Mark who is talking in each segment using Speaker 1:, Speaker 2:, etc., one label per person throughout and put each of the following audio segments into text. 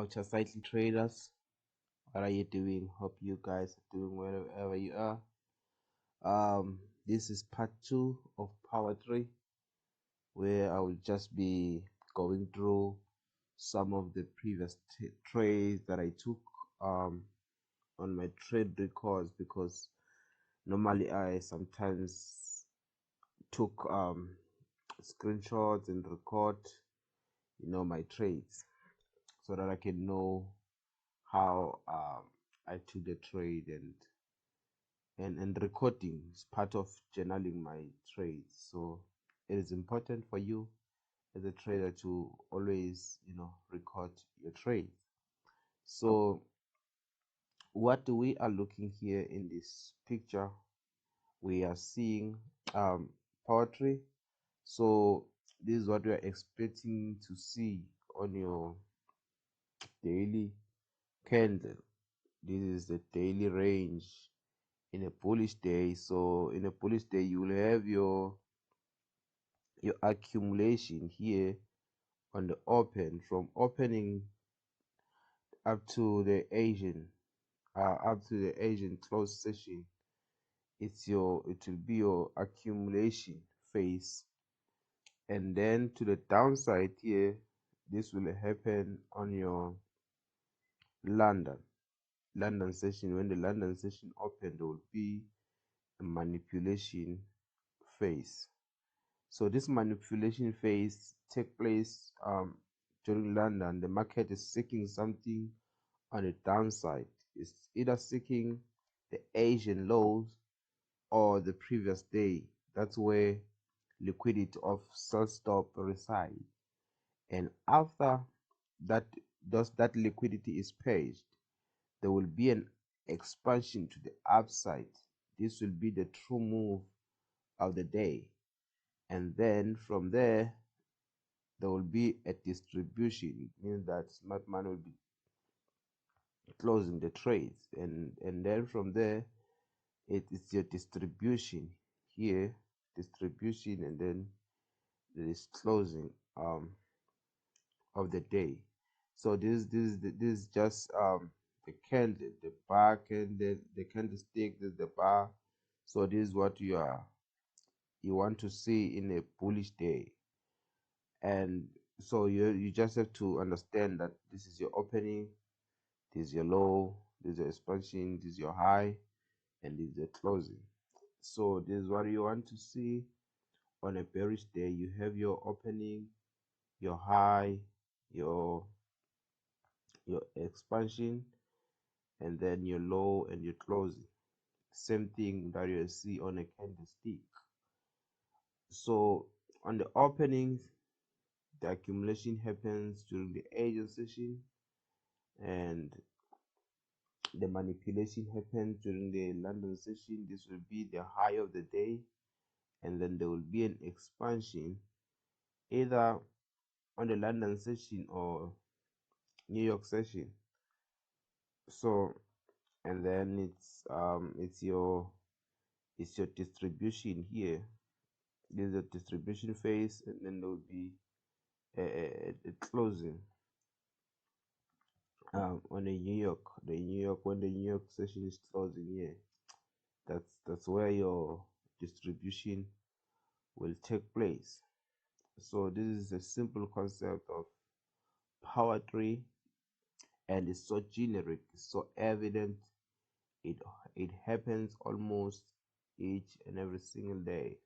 Speaker 1: Outer Cycling Traders. What are you doing? Hope you guys are doing wherever you are. This is part 2 of Power 3, where I will just be going through some of the previous trades that I took on my trade records, because normally I sometimes took screenshots and record my trades so that I can know how I took the trade, and recording is part of journaling my trades. So it is important for you as a trader to always record your trades. So what we are looking here in this picture, we are seeing poetry. So this is what we are expecting to see on your daily candle. This is the daily range in a bullish day. So in a bullish day, you will have your accumulation here on the open, from opening up to the Asian close session. It will be your accumulation phase, and then to the downside here, this will happen on your London session. When the London session opened, there will be a manipulation phase. So this manipulation phase take place during London. The market is seeking something on the downside. It's either seeking the Asian lows or the previous day. That's where liquidity of sell stop reside. And after that liquidity is paged, there will be an expansion to the upside. This will be the true move of the day. And then from there will be a distribution. It means that smart money will be closing the trades, and then from there it is your distribution here, and then there is closing of the day. So this is just the candle, the bar candle, the candlestick, the bar. So this is what you want to see in a bullish day. And so you just have to understand that this is your opening, this is your low, this is your expansion, this is your high, and this is the closing. So this is what you want to see on a bearish day. You have your opening, your high, your expansion, and then your low and your closing. Same thing that you see on a candlestick. So on the openings, the accumulation happens during the Asian session, and the manipulation happens during the London session. This will be the high of the day, and then there will be an expansion either on the London session or New York session. So, and then it's your distribution here. There's a distribution phase, and then there will be a closing on the New York. When the New York session is closing here, that's where your distribution will take place. So this is a simple concept of power tree, and it's so generic, it's so evident. It happens almost each and every single day.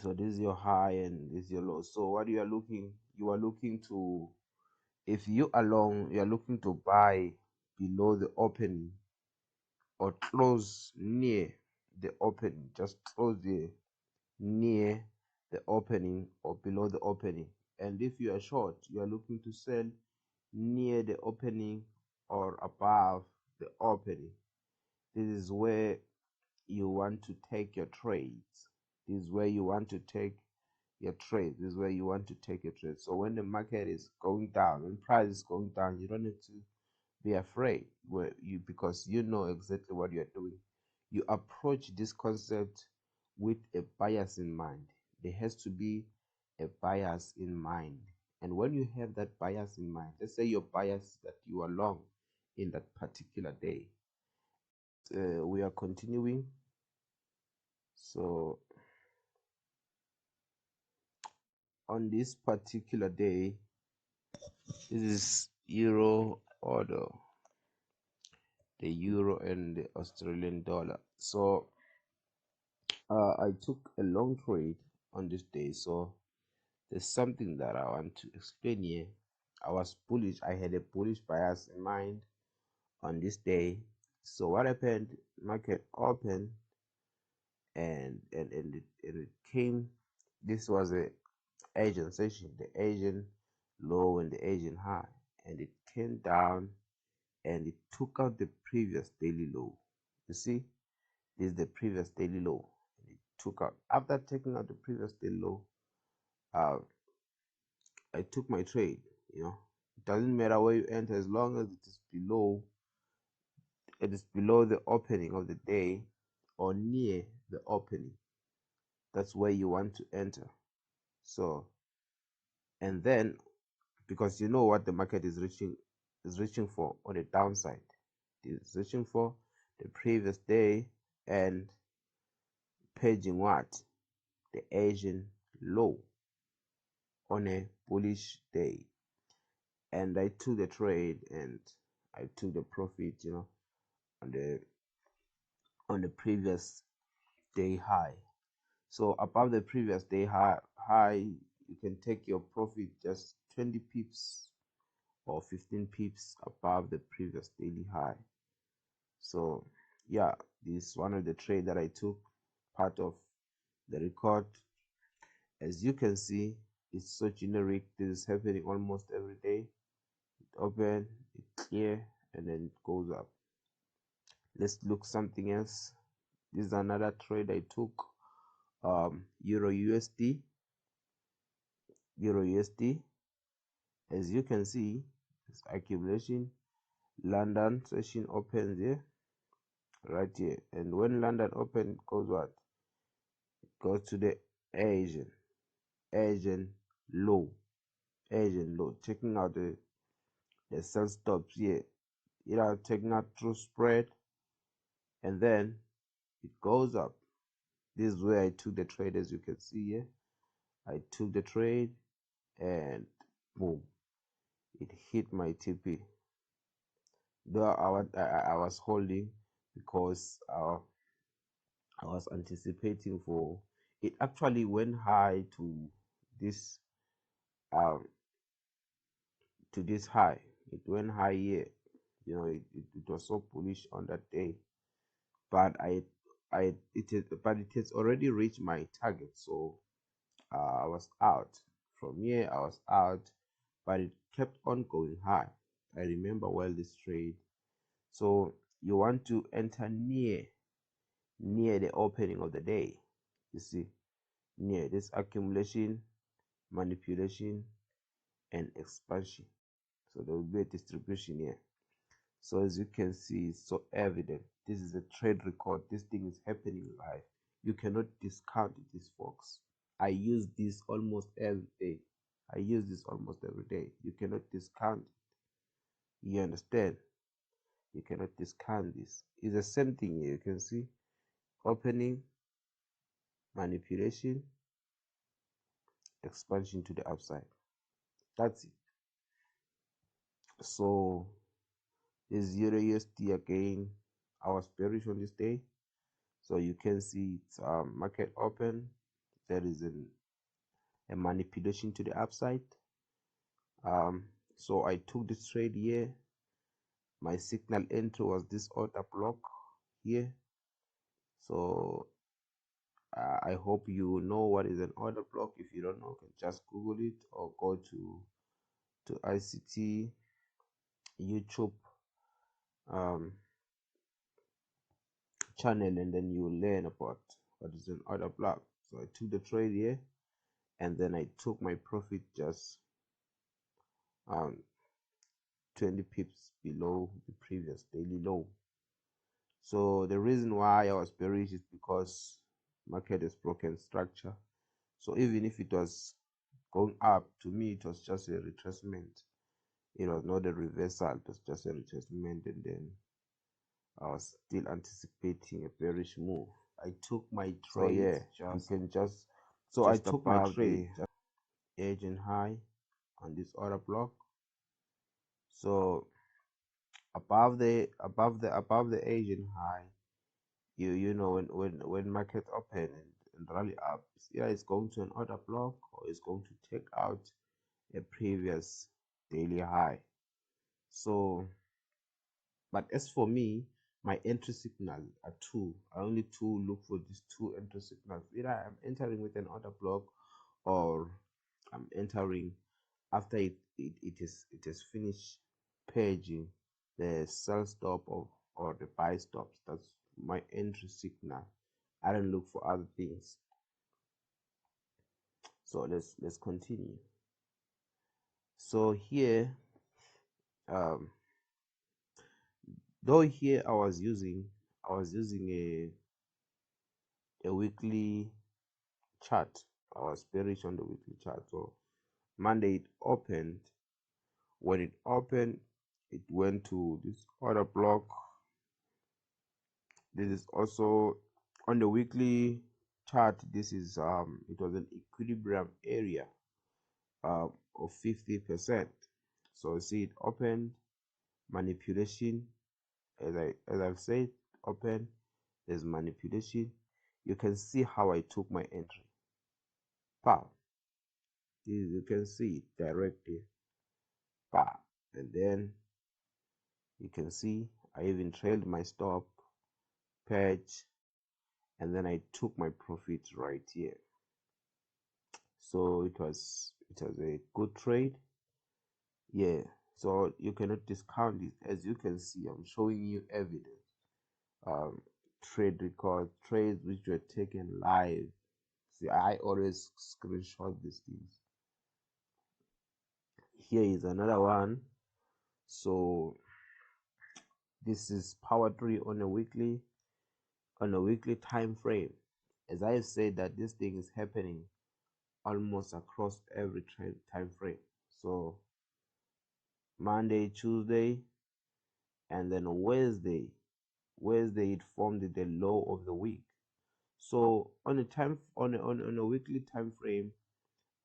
Speaker 1: So this is your high and this is your low. So what you are looking to, if you are long, you are looking to buy below the opening or close near the opening. Just close near the opening or below the opening. And if you are short, you are looking to sell near the opening or above the opening. This is where you want to take your trades. This is where you want to take your trade. This is where you want to take your trade. So when the market is going down, when price is going down, you don't need to be afraid, because you know exactly what you're doing. You approach this concept with a bias in mind. There has to be a bias in mind, And when you have that bias in mind, let's say your bias is that you are long in that particular day. We are continuing. So on this particular day, this is euro order, the euro and the Australian dollar. So I took a long trade on this day. So there's something that I want to explain here. I was bullish. I had a bullish bias in mind on this day. So what happened? Market opened and it came. This was a Asian session, the Asian low and the Asian high, and it came down and it took out the previous daily low. You see, this is the previous daily low. And it took out after taking out the previous daily low. Uh, I took my trade. It doesn't matter where you enter as long as it is below. It is below the opening of the day or near the opening. That's where you want to enter. So, and then because you know what the market is reaching for on the downside. It's reaching for the previous day and paging what? The Asian low on a bullish day. And I took the trade and I took the profit, on the previous day high. So above the previous day high, you can take your profit just 20 pips or 15 pips above the previous daily high. So yeah, this is one of the trade that I took, part of the record. As you can see, it's so generic. This is happening almost every day. It open, it clear, and then it goes up. Let's look something else. This is another trade I took. Euro USD. As you can see, it's accumulation. London session opens here, right here, and when London open, it goes what? It goes to the Asian low, checking out the sell stops here. Taking out through spread, and then it goes up. This is where I took the trade. As you can see here, I took the trade and boom, it hit my TP. Though I was holding because I was anticipating for it. Actually went high this um to this high. It went high here. It was so bullish on that day, but it has already reached my target. So I was out from here. I was out, but it kept on going high. I remember well this trade. So you want to enter near the opening of the day. You see, near this accumulation, manipulation, and expansion. So there will be a distribution here. So as you can see, it's so evident. This is a trade record. This thing is happening live. You cannot discount this, folks. I use this almost every day. You cannot discount it. You understand? You cannot discount this. It's the same thing here. You can see opening, manipulation, expansion to the upside. That's it. So this Euro USD again, I was bearish on this day. So you can see it's market open. There is a manipulation to the upside. So I took this trade here. My signal entry was this order block here. So I hope you know what is an order block. If you don't know, you can just Google it or go to ICT YouTube channel, and then you learn about what is an order block. So I took the trade here, and then I took my profit just 20 pips below the previous daily low. So the reason why I was bearish is because market has broken structure. So even if it was going up. To me, it was just a retracement. It was not a reversal, it was just a retracement, and then I was still anticipating a bearish move. I took my
Speaker 2: So yeah,
Speaker 1: trade
Speaker 2: you
Speaker 1: just
Speaker 2: can just
Speaker 1: I took my
Speaker 2: above
Speaker 1: trade
Speaker 2: the
Speaker 1: edge and high on this order block. So above the edge and high, you know, when market open and rally up, yeah, it's going to an order block, or it's going to take out a previous daily high. So, but as for me, my entry signal are two. I only look for these two entry signals. Either I'm entering with an order block, or I'm entering after it is finished paging the sell stop of or the buy stops. That's my entry signal. I don't look for other things. So let's continue. So here, um, though here I was using a weekly chart. I was bearish on the weekly chart. So Monday it opened. When it opened, it went to this order block. This is also on the weekly chart. This is it was an equilibrium area of 50%. So see, it opened, manipulation, as I've said, open, there's manipulation. You can see how I took my entry. Pow. You can see it directly. Pow. And then you can see I even trailed my stop, patch, and then I took my profit right here. So it was a good trade. Yeah. So you cannot discount it. As you can see, I'm showing you evidence. Um, trade record, trades which were taken live. See, I always screenshot these things. Here is another one. So this is power tree on a weekly time frame. As I said, that this thing is happening almost across every time frame. So Monday, Tuesday, and then Wednesday it formed the low of the week. So on on a weekly time frame,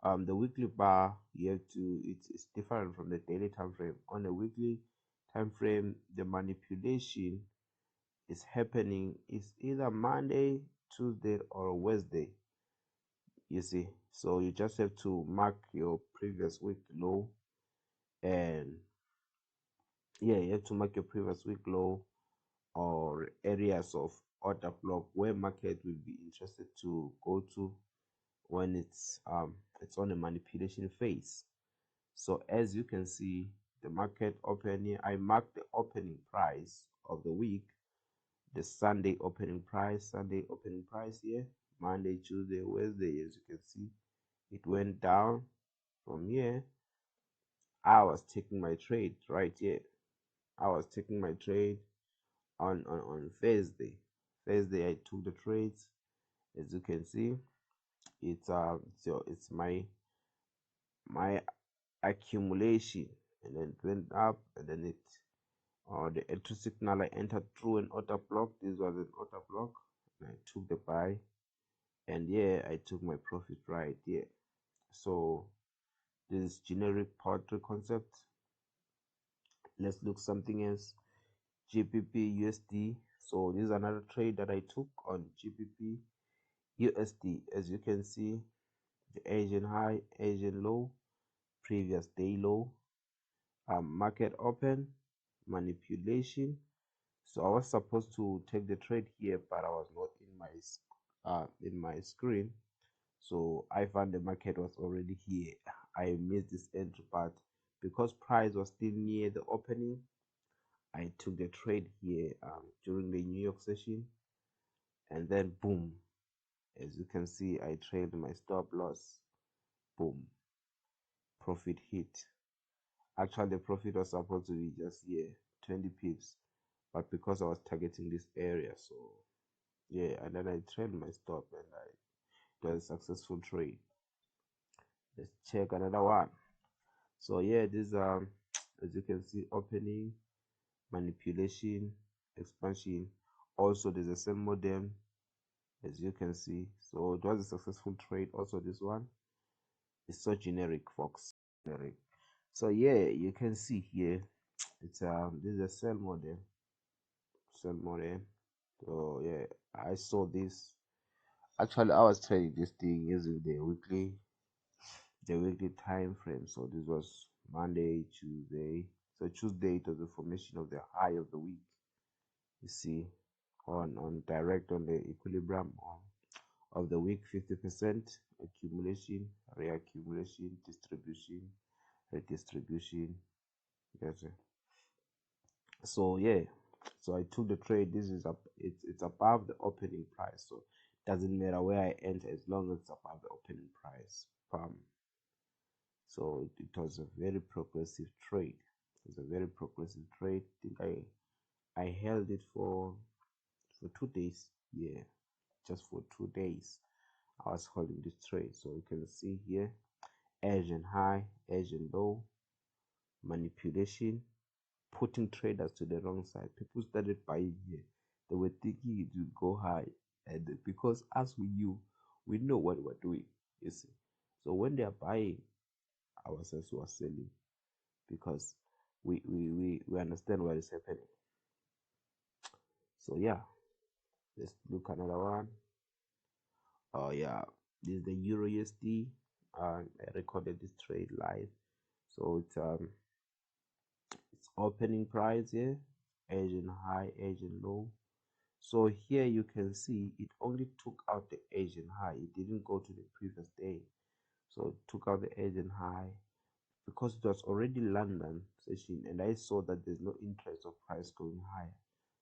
Speaker 1: the weekly bar, you have to it's different from the daily time frame. On a weekly time frame, the manipulation is happening. It's either Monday, Tuesday, or Wednesday. You see, so you just have to mark your previous week low, and yeah, you have to mark your previous week low or areas of order block where market will be interested to go to when it's on a manipulation phase. So as you can see, the market opening, I marked the opening price of the week, the Sunday opening price here, Monday, Tuesday, Wednesday. As you can see, it went down from here. I was taking my trade right here. I was taking my trade on Thursday. Thursday I took the trades. As you can see, it's my accumulation, and then it went up, and then it the entry signal, I entered through an order block. This was an order block, and I took the buy, and yeah, I took my profit right here. So this is generic poetry concept. Let's look something else. GBP USD. So this is another trade that I took on GBP USD. As you can see, the Asian high, Asian low, previous day low, market open, manipulation. So I was supposed to take the trade here, but I was not in my screen. So I found the market was already here. I missed this entry, but because price was still near the opening, I took the trade here during the New York session, and then boom, as you can see, I trailed my stop loss. Boom, profit hit. Actually, the profit was supposed to be just here, 20 pips, but because I was targeting this area, so yeah, and then I trailed my stop, and it was a successful trade. Let's check another one. So yeah, this as you can see, opening, manipulation, expansion. Also there's a sell modem, as you can see. So it was a successful trade. Also this one is so generic, folks. Generic. So yeah, you can see here, it's this is a sell modem. Sell modem. So yeah, I saw this. Actually, I was trading this thing using the weekly time frame. So this was Monday, Tuesday. So Tuesday it was the formation of the high of the week. You see, on direct on the equilibrium of the week, 50% accumulation, reaccumulation, distribution, redistribution. Yes, sir. So yeah, so I took the trade. This is up. It's above the opening price. So it doesn't matter where I enter as long as it's above the opening price. So it was a very progressive trade. It was a very progressive trade. I think I held it for 2 days. Yeah, just for 2 days. I was holding this trade. So you can see here, Asian high, Asian low, manipulation, putting traders to the wrong side. People started buying here. They were thinking it would go high, and because as we know what we're doing. You see, so when they are buying, ourselves were selling because we understand what is happening. So yeah, let's look another one. Oh yeah, this is the Euro USD. I recorded this trade live. So it's opening price here, Asian high, Asian low. So here you can see it only took out the Asian high. It didn't go to the previous day. So it took out the Asian high because it was already London session, and I saw that there's no interest of price going higher.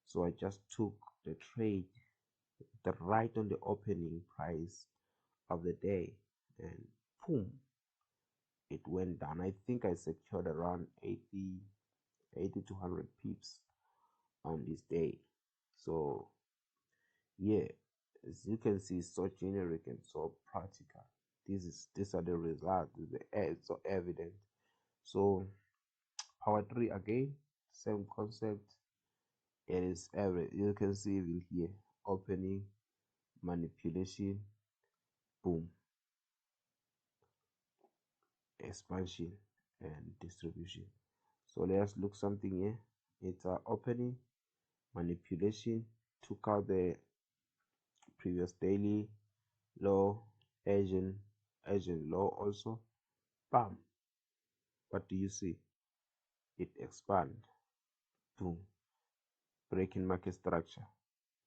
Speaker 1: So I just took the trade the right on the opening price of the day, and boom, it went down. I think I secured around 80 to 100 pips on this day. So yeah, as you can see, it's so generic and so practical. These are the results. It's so evident. So power tree again, same concept. It is every, you can see even here, opening, manipulation, boom, expansion and distribution. So let's look something here. It's opening, manipulation, took out the previous daily low, Asian low also. Bam. What do you see? It expand. Boom. Breaking market structure.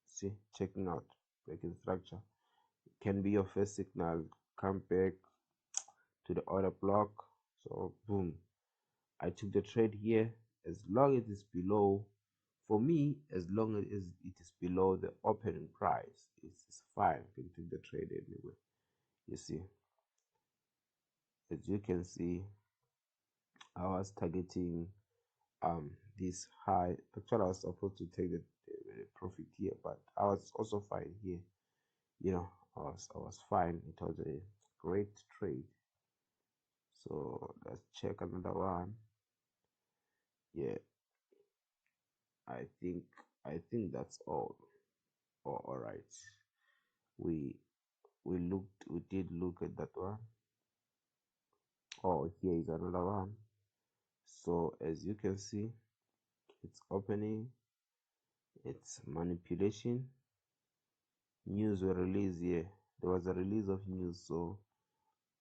Speaker 1: See, checking out breaking structure. It can be your first signal. Come back to the order block. So boom. I took the trade here. As long as it's below, for me, as long as it is below the opening price, it's fine. You can take the trade anyway. You see, as you can see, I was targeting this high. Actually, I was supposed to take the profit here, but I was also fine here. You know, I was fine. It was a great trade. So let's check another one. Yeah, I think that's all. Oh, all right. We we did look at that one. Oh, here is another one. So as you can see, it's opening, it's manipulation. News were released here. There was a release of news, so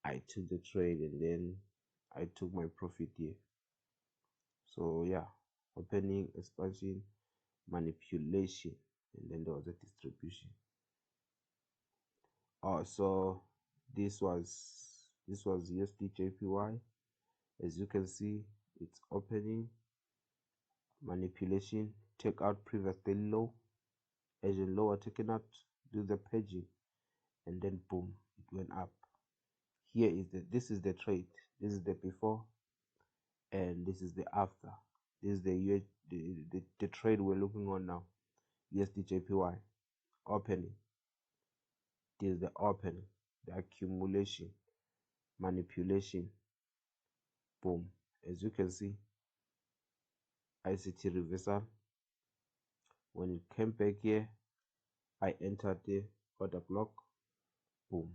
Speaker 1: I took the trade and then I took my profit here. So yeah, opening, expansion, manipulation, and then there was a distribution. Oh, so this was USD As you can see, it's opening, manipulation, take out previous daily low, Asian low are taken out, do the paging, and then boom, it went up. Here is this is the trade. This is the before, and this is the after. This is the trade we're looking on now. USD opening. This is the opening, the accumulation, manipulation. Boom. As you can see, ICT reversal. When it came back here, I entered the order block. Boom.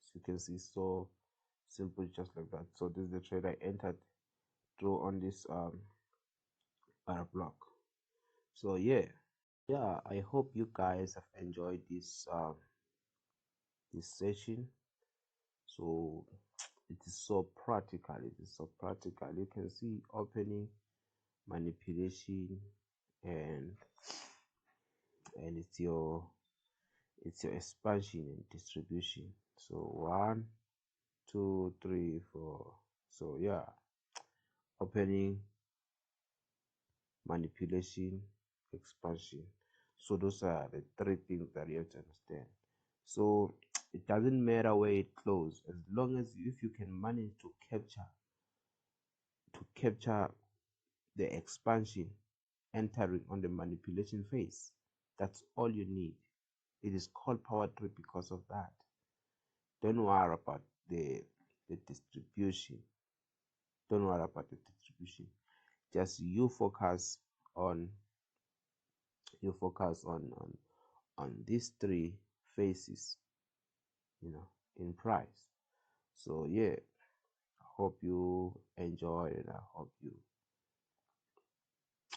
Speaker 1: As you can see, so simple, just like that. So this is the trade I entered through on this order block. So yeah, I hope you guys have enjoyed this session. So it is so practical, you can see opening, manipulation, and it's your expansion and distribution. So 1 2 3 4. So yeah, opening, manipulation, expansion. So those are the three things that you have to understand. So it doesn't matter where it closes, as long as if you can manage to capture the expansion entering on the manipulation phase. That's all you need. It is called power trip because of that. Don't worry about the distribution. Don't worry about the distribution. Just on you focus on these three phases, in price. So yeah, I hope you enjoy, and I hope you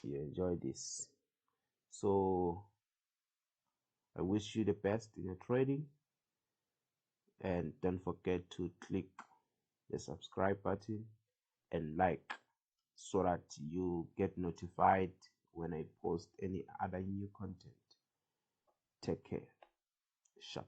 Speaker 1: enjoy this. So I wish you the best in your trading, and don't forget to click the subscribe button and like, so that you get notified when I post any other new content. Take care. Sharp.